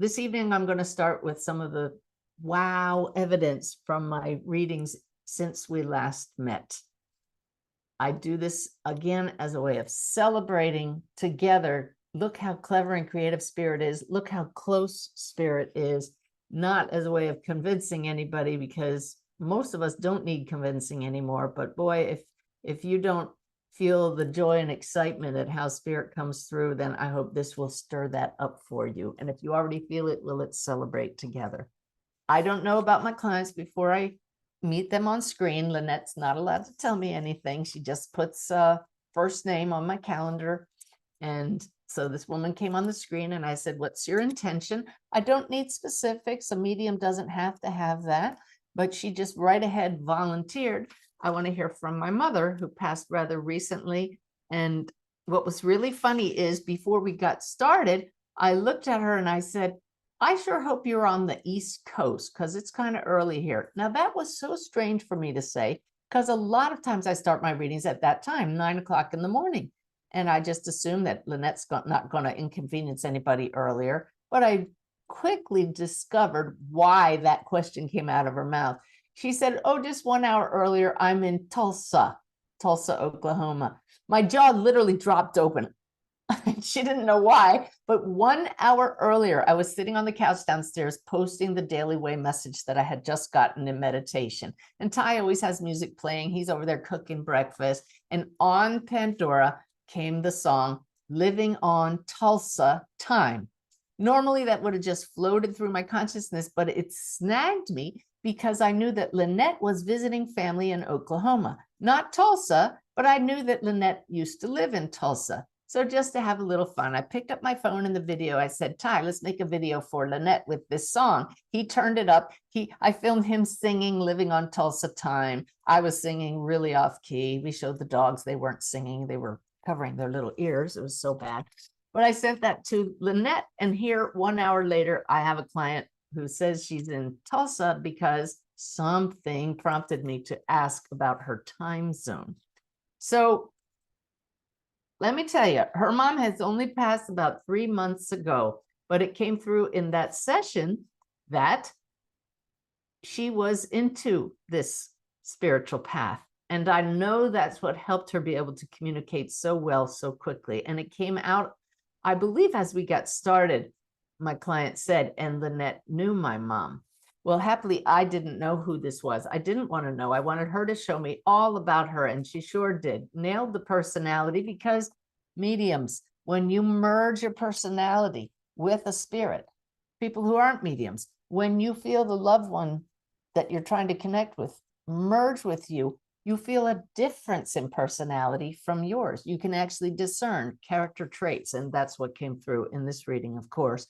this evening, I'm going to start with some of the wow evidence from my readings since we last met. I do this again as a way of celebrating together. Look how clever and creative Spirit is. Look how close Spirit is, not as a way of convincing anybody, because most of us don't need convincing anymore. But boy, if you don't feel the joy and excitement at how Spirit comes through, then I hope this will stir that up for you. And if you already feel it, well, let's celebrate together. I don't know about my clients before I meet them on screen. Lynette's not allowed to tell me anything. She just puts first name on my calendar. And so this woman came on the screen and I said, what's your intention? I don't need specifics. A medium doesn't have to have that, but she just right ahead volunteered. I want to hear from my mother, who passed rather recently. And what was really funny is before we got started, I looked at her and I said, I sure hope you're on the East Coast because it's kind of early here. Now, that was so strange for me to say because a lot of times I start my readings at that time, 9 o'clock in the morning. And I just assumed that Lynette's not going to inconvenience anybody earlier. But I quickly discovered why that question came out of her mouth. She said, oh, just 1 hour earlier, I'm in Tulsa, Oklahoma. My jaw literally dropped open. She didn't know why, but 1 hour earlier, I was sitting on the couch downstairs posting the Daily Way message that I had just gotten in meditation. And Ty always has music playing. He's over there cooking breakfast. And on Pandora came the song, Living on Tulsa Time. Normally, that would have just floated through my consciousness, but it snagged me because I knew that Lynette was visiting family in Oklahoma. Not Tulsa, but I knew that Lynette used to live in Tulsa. So just to have a little fun, I picked up my phone in the video. I said, Ty, let's make a video for Lynette with this song. He turned it up. I filmed him singing Living on Tulsa Time. I was singing really off key. We showed the dogs. They weren't singing. They were covering their little ears. It was so bad. But I sent that to Lynette. And here, 1 hour later, I have a client who says she's in Tulsa because something prompted me to ask about her time zone. So let me tell you, her mom has only passed about 3 months ago, but it came through in that session that she was into this spiritual path. And I know that's what helped her be able to communicate so well, so quickly. And it came out, I believe, as we got started, my client said, and Lynette knew my mom. Well, happily, I didn't know who this was. I didn't want to know. I wanted her to show me all about her, and she sure did. Nailed the personality, because mediums, when you merge your personality with a spirit, people who aren't mediums, when you feel the loved one that you're trying to connect with merge with you, you feel a difference in personality from yours. You can actually discern character traits, and that's what came through in this reading, of course.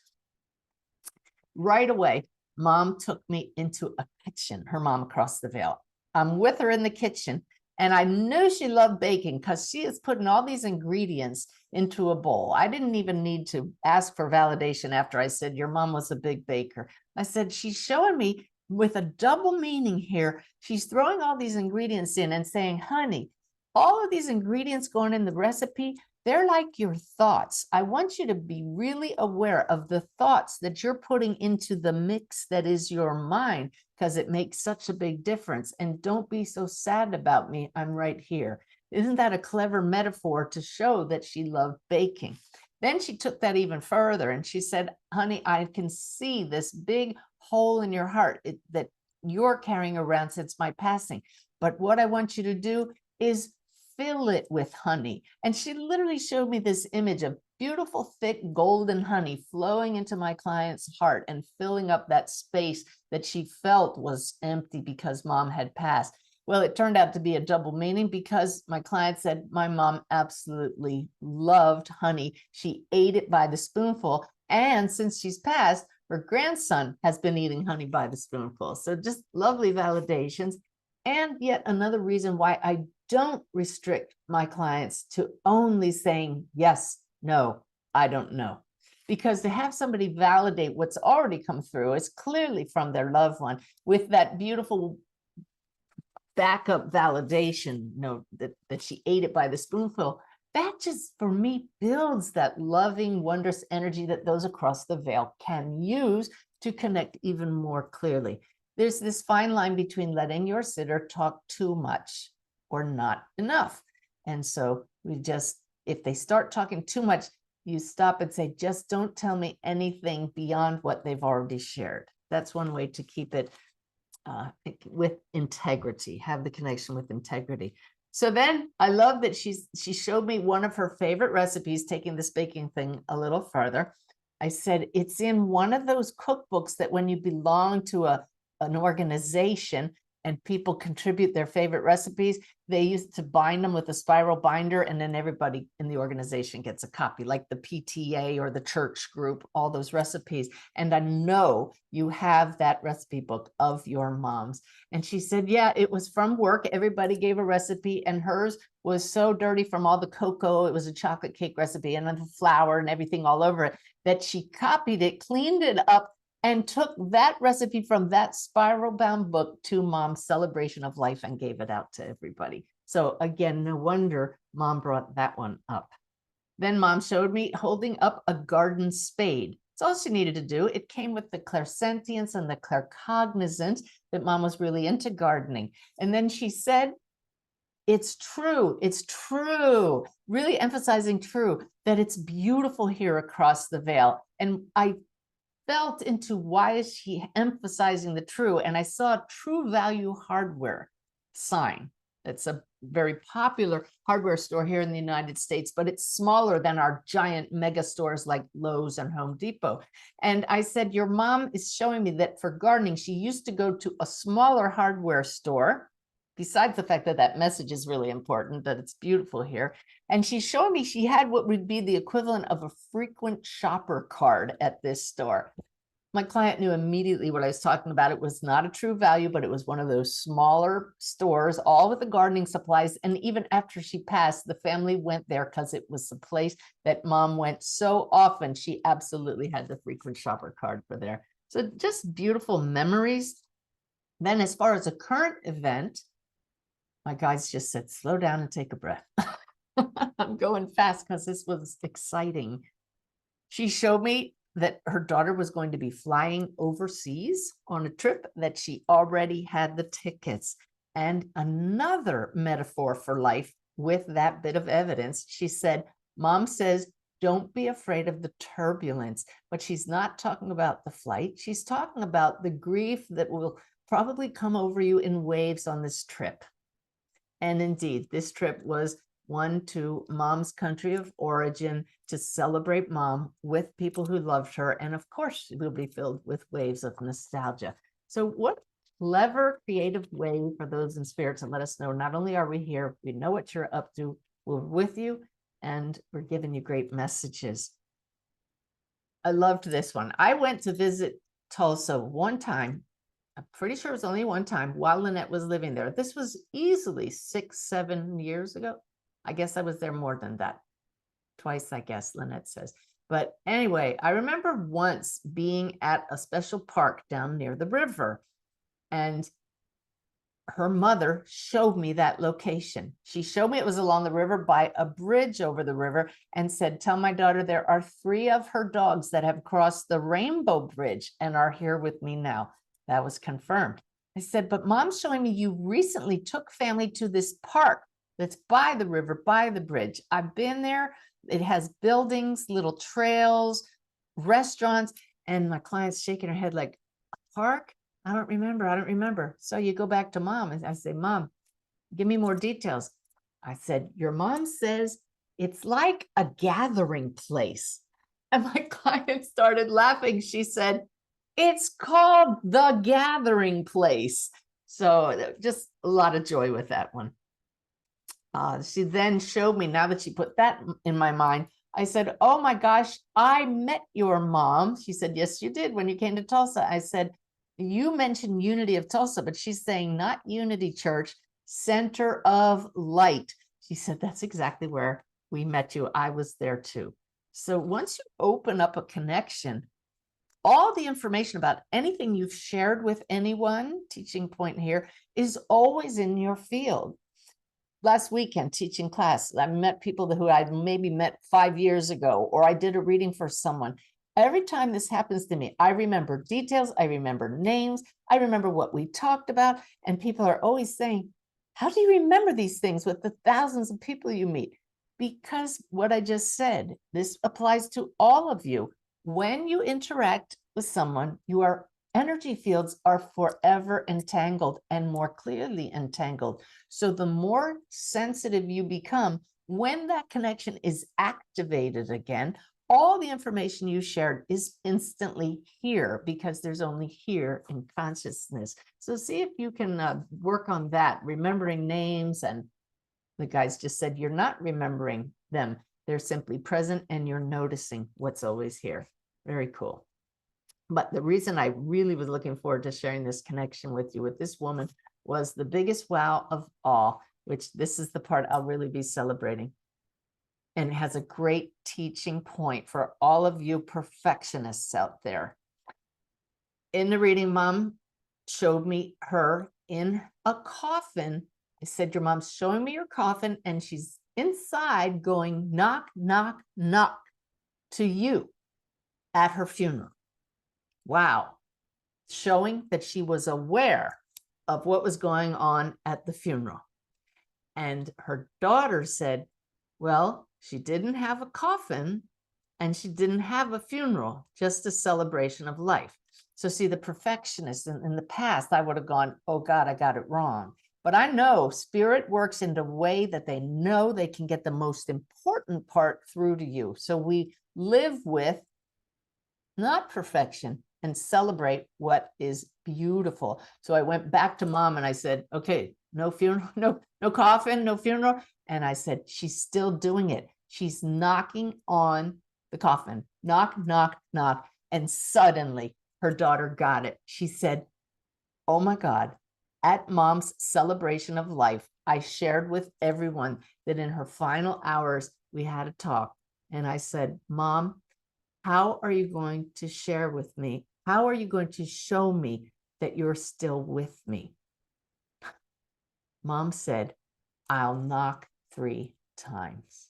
Right away, Mom took me into a kitchen, her mom across the veil. I'm with her in the kitchen, and I knew she loved baking because she is putting all these ingredients into a bowl. I didn't even need to ask for validation after I said, your mom was a big baker. I said, she's showing me with a double meaning here. She's throwing all these ingredients in and saying, honey, all of these ingredients going in the recipe, they're like your thoughts. I want you to be really aware of the thoughts that you're putting into the mix that is your mind, because it makes such a big difference. And don't be so sad about me. I'm right here. Isn't that a clever metaphor to show that she loved baking? Then she took that even further and she said, honey, I can see this big hole in your heart that you're carrying around since my passing. But what I want you to do is fill it with honey. And she literally showed me this image of beautiful, thick, golden honey flowing into my client's heart and filling up that space that she felt was empty because mom had passed. Well, it turned out to be a double meaning because my client said my mom absolutely loved honey. She ate it by the spoonful. And since she's passed, her grandson has been eating honey by the spoonful. So just lovely validations. And yet another reason why I don't restrict my clients to only saying yes, no, I don't know. Because to have somebody validate what's already come through is clearly from their loved one with that beautiful backup validation, that she ate it by the spoonful. that just, for me, builds that loving, wondrous energy that those across the veil can use to connect even more clearly. There's this fine line between letting your sitter talk too much or not enough. And so we just, if they start talking too much, you stop and say, just don't tell me anything beyond what they've already shared. That's one way to keep it with integrity, have the connection with integrity. So then I love that she showed me one of her favorite recipes, taking this baking thing a little further. I said, it's in one of those cookbooks that when you belong to an organization and people contribute their favorite recipes, they used to bind them with a spiral binder, and then everybody in the organization gets a copy, like the PTA or the church group, all those recipes. And I know you have that recipe book of your mom's. And she said, yeah, it was from work. Everybody gave a recipe, and hers was so dirty from all the cocoa. It was a chocolate cake recipe and the flour and everything all over it, that she copied it, cleaned it up, and took that recipe from that spiral bound book to Mom's celebration of life and gave it out to everybody. So again, no wonder Mom brought that one up. Then Mom showed me holding up a garden spade. It's all she needed to do. It came with the clairsentience and the claircognizance that Mom was really into gardening. And then she said, it's true, really emphasizing true, that it's beautiful here across the veil. And I felt into why is she emphasizing the true, and I saw a True Value Hardware sign. It's a very popular hardware store here in the United States, but it's smaller than our giant mega stores like Lowe's and Home Depot. And I said, your mom is showing me that for gardening, she used to go to a smaller hardware store, besides the fact that that message is really important, that it's beautiful here. And she's showing me she had what would be the equivalent of a frequent shopper card at this store. My client knew immediately what I was talking about. It was not a True Value, but it was one of those smaller stores, all with the gardening supplies. And even after she passed, the family went there because it was the place that Mom went so often. She absolutely had the frequent shopper card for there. So just beautiful memories. Then as far as a current event, my guides just said, slow down and take a breath. I'm going fast because this was exciting. She showed me that her daughter was going to be flying overseas on a trip, that she already had the tickets. And another metaphor for life with that bit of evidence, she said, Mom says, don't be afraid of the turbulence. But she's not talking about the flight. She's talking about the grief that will probably come over you in waves on this trip. And indeed, this trip was one to Mom's country of origin, to celebrate Mom with people who loved her. And of course, it will be filled with waves of nostalgia. So what clever, creative way for those in spirit to let us know, not only are we here, we know what you're up to, we're with you, and we're giving you great messages. I loved this one. I went to visit Tulsa one time. I'm pretty sure it was only one time while Lynette was living there. This was easily 6-7 years ago. I guess I was there more than that. Twice, I guess, Lynette says. But anyway, I remember once being at a special park down near the river, and her mother showed me that location. She showed me it was along the river by a bridge over the river, and said, tell my daughter there are 3 of her dogs that have crossed the Rainbow Bridge and are here with me now. That was confirmed. I said, but Mom's showing me you recently took family to this park that's by the river, by the bridge. I've been there. It has buildings, little trails, restaurants. And my client's shaking her head like, a park? I don't remember. So you go back to Mom and I say, Mom, give me more details. I said, your mom says it's like a gathering place. And my client started laughing. She said, it's called The Gathering Place. So just a lot of joy with that one. She then showed me, now that she put that in my mind, I said, oh my gosh, I met your mom. She said, yes, you did when you came to Tulsa. I said, you mentioned Unity of Tulsa, but she's saying not Unity Church, Center of Light. She said, that's exactly where we met you. I was there too. So once you open up a connection, all the information about anything you've shared with anyone, teaching point here, is always in your field. last weekend teaching class. I met people who I'd maybe met 5 years ago, or I did a reading for someone. Every time this happens to me, I remember details, I remember names, I remember what we talked about, and people are always saying, how do you remember these things with the thousands of people you meet? Because what I just said, this applies to all of you. When you interact with someone, your energy fields are forever entangled and more clearly entangled. So the more sensitive you become, when that connection is activated again, all the information you shared is instantly here because there's only here in consciousness. So see if you can work on that, remembering names. And the guys just said, you're not remembering them. They're simply present and you're noticing what's always here. Very cool. But the reason I really was looking forward to sharing this connection with you with this woman was the biggest wow of all, which this is the part I'll really be celebrating. And has a great teaching point for all of you perfectionists out there. In the reading, Mom showed me her in a coffin. I said, your mom's showing me your coffin, and she's inside going knock, knock, knock to you at her funeral. Wow. Showing that she was aware of what was going on at the funeral. And her daughter said, well, she didn't have a coffin and she didn't have a funeral, just a celebration of life. So see, the perfectionist in the past, I would have gone, oh God, I got it wrong. But I know spirit works in a way that they know they can get the most important part through to you. So we live with not perfection and celebrate what is beautiful. So I went back to Mom and I said, okay, no funeral, no coffin, no funeral. And I said, she's still doing it. She's knocking on the coffin, knock, knock, knock. And suddenly her daughter got it. She said, oh my God, at Mom's celebration of life, I shared with everyone that in her final hours, we had a talk. And I said, Mom, how are you going to share with me? How are you going to show me that you're still with me? Mom said, I'll knock 3 times.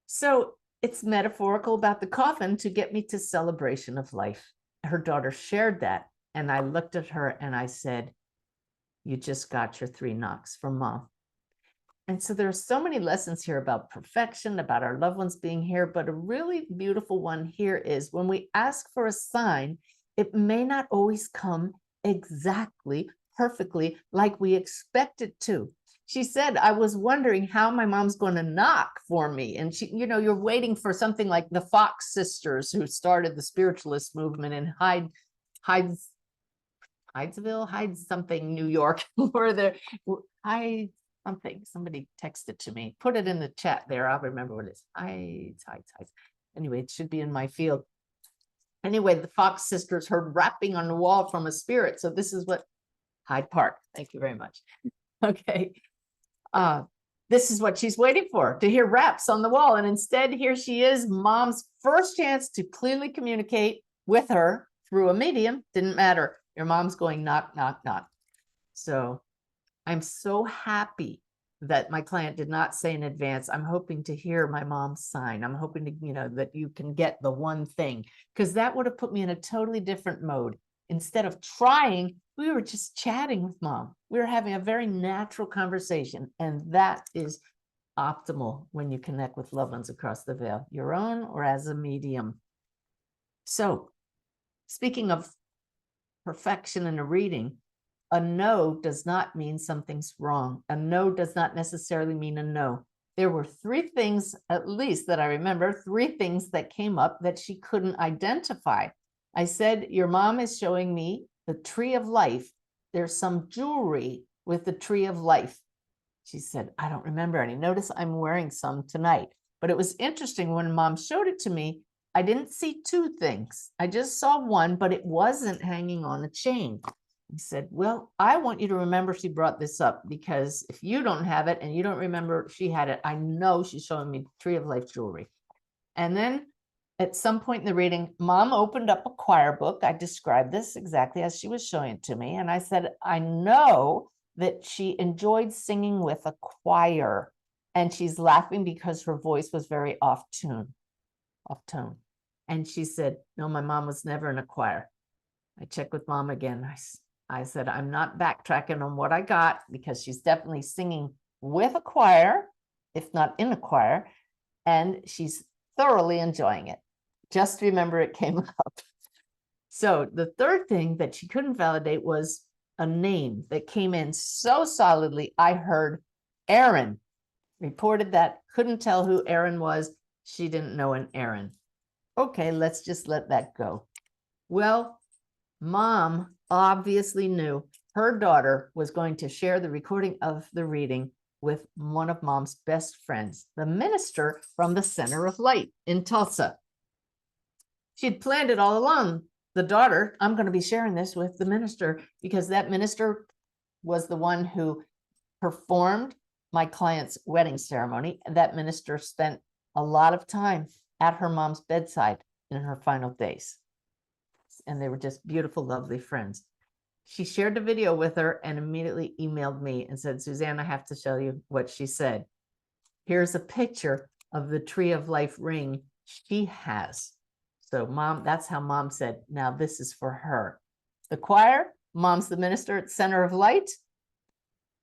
So it's metaphorical about the coffin to get me to celebration of life. Her daughter shared that. And I looked at her and I said, you just got your 3 knocks from Mom. And so there are so many lessons here about perfection, about our loved ones being here. But a really beautiful one here is when we ask for a sign, it may not always come exactly, perfectly like we expect it to. She said, I was wondering how my mom's going to knock for me. And she, you know, you're waiting for something like the Fox sisters who started the spiritualist movement in Hydesville, something, New York, where they're something, somebody texted to me, put it in the chat there. I'll remember what it is. Hides. Anyway, it should be in my field. Anyway, the Fox sisters heard rapping on the wall from a spirit. So this is what Hyde Park. Thank you very much. Okay. This is what she's waiting for, to hear raps on the wall. And instead, here she is, Mom's first chance to clearly communicate with her through a medium. Didn't matter. Your mom's going knock, knock, knock. So I'm so happy that my client did not say in advance, I'm hoping to hear my mom's sign. I'm hoping to, you know, that you can get the one thing, because that would have put me in a totally different mode. Instead of trying, we were just chatting with Mom. We were having a very natural conversation. And that is optimal when you connect with loved ones across the veil, your own or as a medium. So speaking of perfection in a reading, a no does not mean something's wrong. A no does not necessarily mean a no. There were 3 things, at least that I remember, 3 things that came up that she couldn't identify. I said, your mom is showing me the tree of life. There's some jewelry with the tree of life. She said, I don't remember any. Notice I'm wearing some tonight. But it was interesting when Mom showed it to me, I didn't see 2 things. I just saw one, but it wasn't hanging on a chain. I said, well, I want you to remember she brought this up, because if you don't have it and you don't remember she had it, I know she's showing me Tree of Life jewelry. And then at some point in the reading, Mom opened up a choir book. I described this exactly as she was showing it to me. And I said, I know that she enjoyed singing with a choir. And she's laughing because her voice was very off tone. And she said, no, my mom was never in a choir. I checked with Mom again. I said, I'm not backtracking on what I got, because she's definitely singing with a choir, if not in a choir, and she's thoroughly enjoying it. Just remember it came up. So the third thing that she couldn't validate was a name that came in so solidly. I heard Aaron. Reported that, couldn't tell who Aaron was. She didn't know an Aaron. Okay, let's just let that go. Well, Mom obviously knew her daughter was going to share the recording of the reading with one of Mom's best friends, the minister from the Center of Light in Tulsa. She'd planned it all along. The daughter, I'm going to be sharing this with the minister, because that minister was the one who performed my client's wedding ceremony. That minister spent a lot of time at her mom's bedside in her final days. And they were just beautiful, lovely friends. She shared the video with her and immediately emailed me and said, Suzanne, I have to show you what she said. Here's a picture of the Tree of Life ring she has. So Mom, that's how Mom said, now this is for her. The choir, Mom's the minister at Center of Light.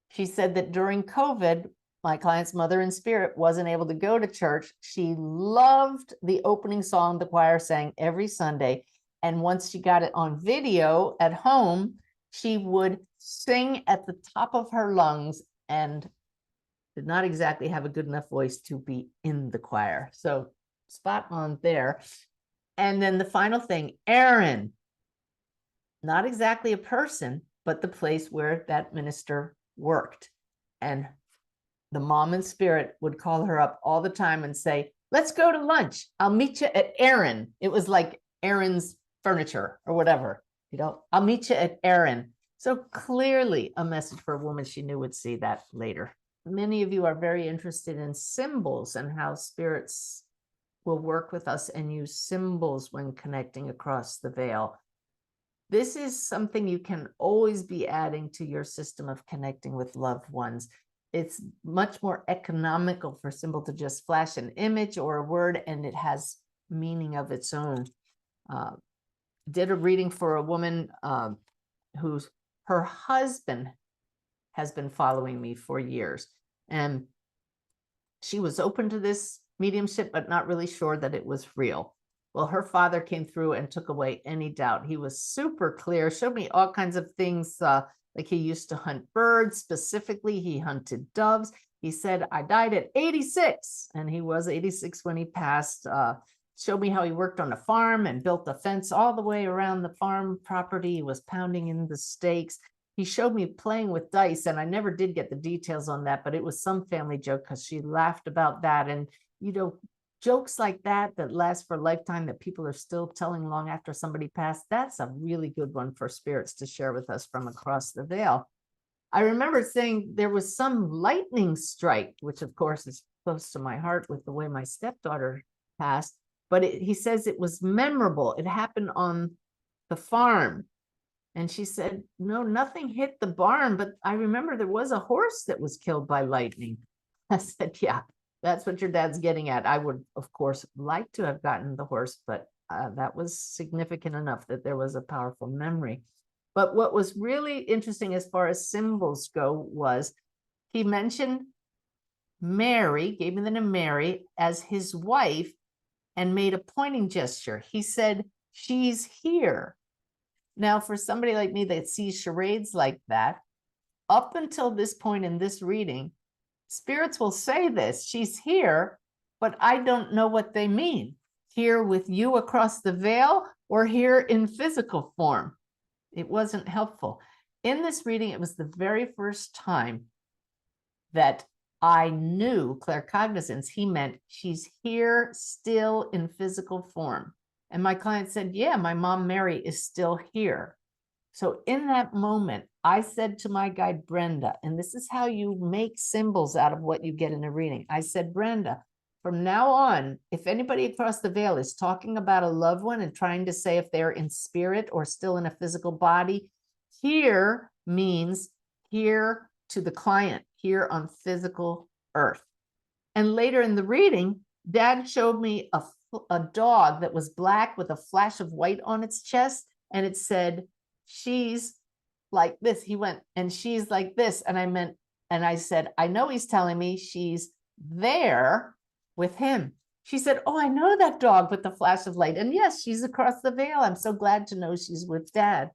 She said that during COVID, my client's mother in spirit wasn't able to go to church. She loved the opening song the choir sang every Sunday. And once she got it on video at home, she would sing at the top of her lungs and did not exactly have a good enough voice to be in the choir. So spot on there. And then the final thing, Aaron, not exactly a person, but the place where that minister worked. And the mom in spirit would call her up all the time and say, let's go to lunch. I'll meet you at Aaron. It was like Aaron's furniture or whatever, I'll meet you at Aaron. So clearly a message for a woman she knew would see that later. Many of you are very interested in symbols and how spirits will work with us and use symbols when connecting across the veil. This is something you can always be adding to your system of connecting with loved ones. It's much more economical for symbol to just flash an image or a word, and it has meaning of its own. Did a reading for a woman whose her husband has been following me for years, and she was open to this mediumship, but not really sure that it was real. Well, her father came through and took away any doubt. He was super clear, showed me all kinds of things, like he used to hunt birds. Specifically, he hunted doves. He said, I died at 86, and he was 86 when he passed. Showed me how he worked on a farm and built a fence all the way around the farm property. He was pounding in the stakes. He showed me playing with dice, and I never did get the details on that, but it was some family joke because she laughed about that. And, jokes like that last for a lifetime that people are still telling long after somebody passed, that's a really good one for spirits to share with us from across the veil. I remember saying there was some lightning strike, which of course is close to my heart with the way my stepdaughter passed, but he says it was memorable. It happened on the farm. And she said, no, nothing hit the barn, but I remember there was a horse that was killed by lightning. I said, yeah, that's what your dad's getting at. I would, of course, like to have gotten the horse, but that was significant enough that there was a powerful memory. But what was really interesting as far as symbols go was he mentioned Mary, gave me the name Mary, as his wife and made a pointing gesture. He said, she's here. Now, for somebody like me that sees charades like that, up until this point in this reading, spirits will say this, she's here, but I don't know what they mean. Here with you across the veil or here in physical form. It wasn't helpful. In this reading, it was the very first time that I knew claircognizance, he meant she's here still in physical form. And my client said, yeah, my mom, Mary, is still here. So in that moment, I said to my guide, Brenda, and this is how you make symbols out of what you get in a reading. I said, Brenda, from now on, if anybody across the veil is talking about a loved one and trying to say if they're in spirit or still in a physical body, here means here to the client, here on physical earth. And later in the reading, Dad showed me a dog that was black with a flash of white on its chest, and it said, she's like this. He went, and she's like this. And I said, I know he's telling me she's there with him. She said, oh, I know that dog with the flash of light. And yes, she's across the veil. I'm so glad to know she's with Dad.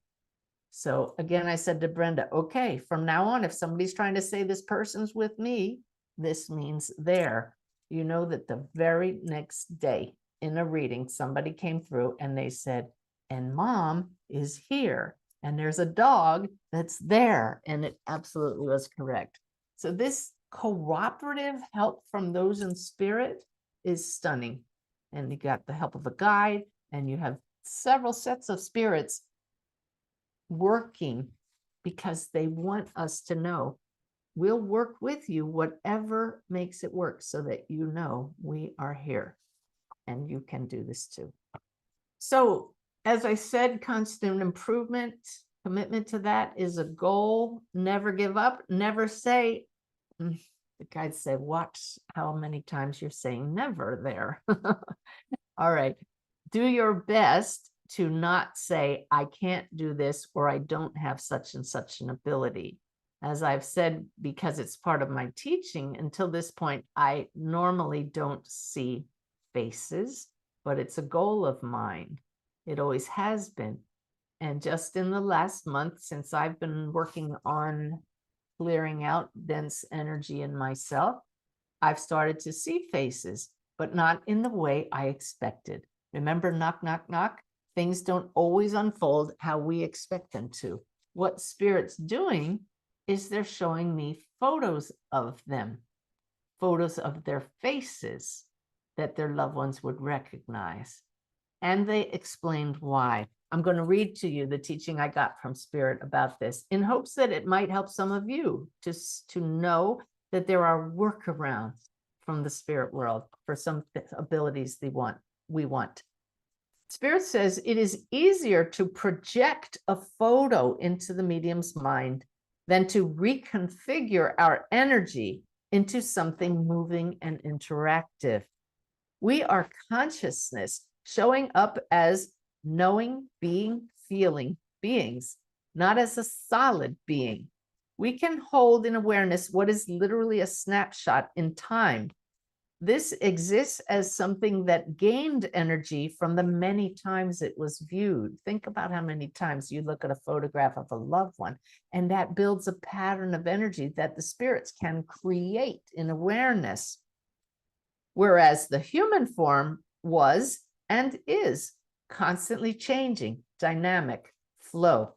So again, I said to Brenda, okay, from now on, if somebody's trying to say this person's with me, this means there. You know that the very next day in a reading, somebody came through and they said, and Mom is here. And there's a dog that's there. And it absolutely was correct. So this cooperative help from those in spirit is stunning. And you got the help of a guide, and you have several sets of spirits working because they want us to know we'll work with you, whatever makes it work, so that you know we are here and you can do this too. So as I said, constant improvement, commitment to that is a goal. Never give up. Never say, the guide said, watch how many times you're saying never there. All right. Do your best to not say, I can't do this, or I don't have such and such an ability. As I've said, because it's part of my teaching, until this point, I normally don't see faces, but it's a goal of mine. It always has been. And just in the last month, since I've been working on clearing out dense energy in myself, I've started to see faces, but not in the way I expected. Remember, knock, knock, knock. Things don't always unfold how we expect them to. What Spirit's doing is they're showing me photos of them, photos of their faces that their loved ones would recognize. And they explained why. I'm going to read to you the teaching I got from Spirit about this, in hopes that it might help some of you to know that there are workarounds from the spirit world for some abilities we want. Spirit says it is easier to project a photo into the medium's mind than to reconfigure our energy into something moving and interactive. We are consciousness showing up as knowing, being, feeling beings, not as a solid being. We can hold in awareness what is literally a snapshot in time. This exists as something that gained energy from the many times it was viewed. Think about how many times you look at a photograph of a loved one, and that builds a pattern of energy that the spirits can create in awareness. Whereas the human form was and is constantly changing, dynamic, flow.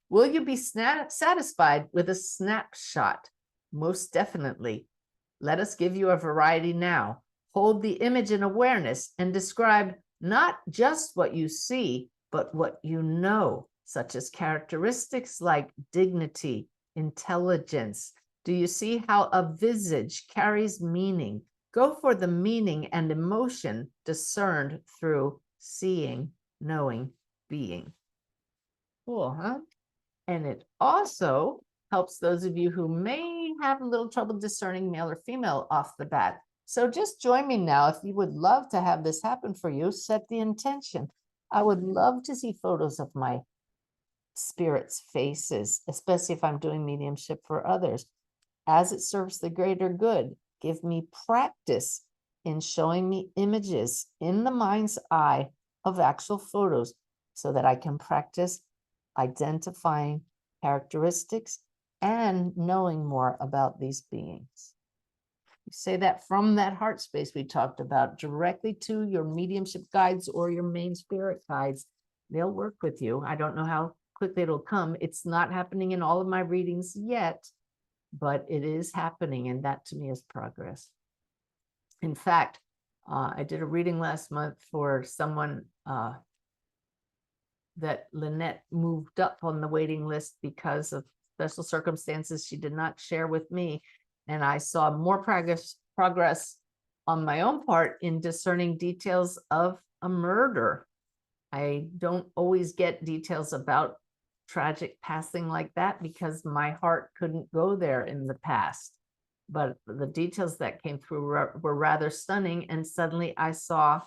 Will you be satisfied with a snapshot? Most definitely. Let us give you a variety now. Hold the image in awareness and describe not just what you see, but what you know, such as characteristics like dignity, intelligence. Do you see how a visage carries meaning? Go for the meaning and emotion discerned through seeing, knowing, being. Cool, huh? And it also helps those of you who may have a little trouble discerning male or female off the bat. So just join me now. If you would love to have this happen for you, set the intention. I would love to see photos of my spirits' faces, especially if I'm doing mediumship for others. As it serves the greater good, give me practice in showing me images in the mind's eye of actual photos so that I can practice identifying characteristics and knowing more about these beings. You say that from that heart space we talked about, directly to your mediumship guides or your main spirit guides. They'll work with you. I don't know how quickly it'll come. It's not happening in all of my readings yet, but it is happening, and that to me is progress. In fact, I did a reading last month for someone that Lynette moved up on the waiting list because of special circumstances she did not share with me. And I saw more progress on my own part in discerning details of a murder. I don't always get details about tragic passing like that because my heart couldn't go there in the past. But the details that came through were rather stunning. And suddenly I saw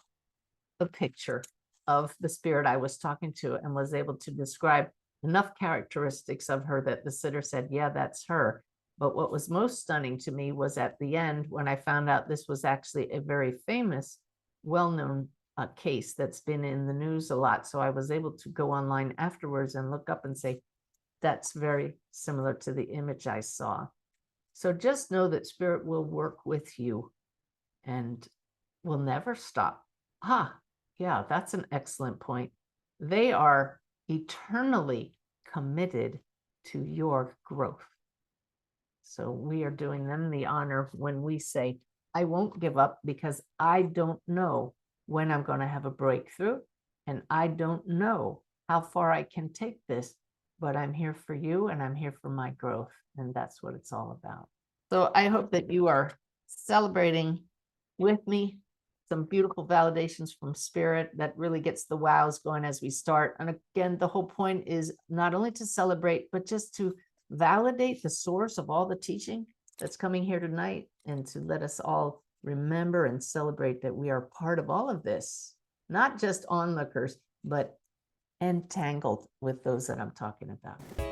a picture of the spirit I was talking to and was able to describe enough characteristics of her that the sitter said, yeah, that's her. But what was most stunning to me was at the end when I found out this was actually a very famous, well-known case that's been in the news a lot. So I was able to go online afterwards and look up and say, that's very similar to the image I saw. So just know that spirit will work with you and will never stop. Yeah, that's an excellent point. They are eternally committed to your growth. So we are doing them the honor when we say, I won't give up because I don't know when I'm going to have a breakthrough. And I don't know how far I can take this, but I'm here for you and I'm here for my growth. And that's what it's all about. So I hope that you are celebrating with me some beautiful validations from spirit that really gets the wows going as we start. And again, the whole point is not only to celebrate, but just to validate the source of all the teaching that's coming here tonight and to let us all remember and celebrate that we are part of all of this, not just onlookers, but entangled with those that I'm talking about.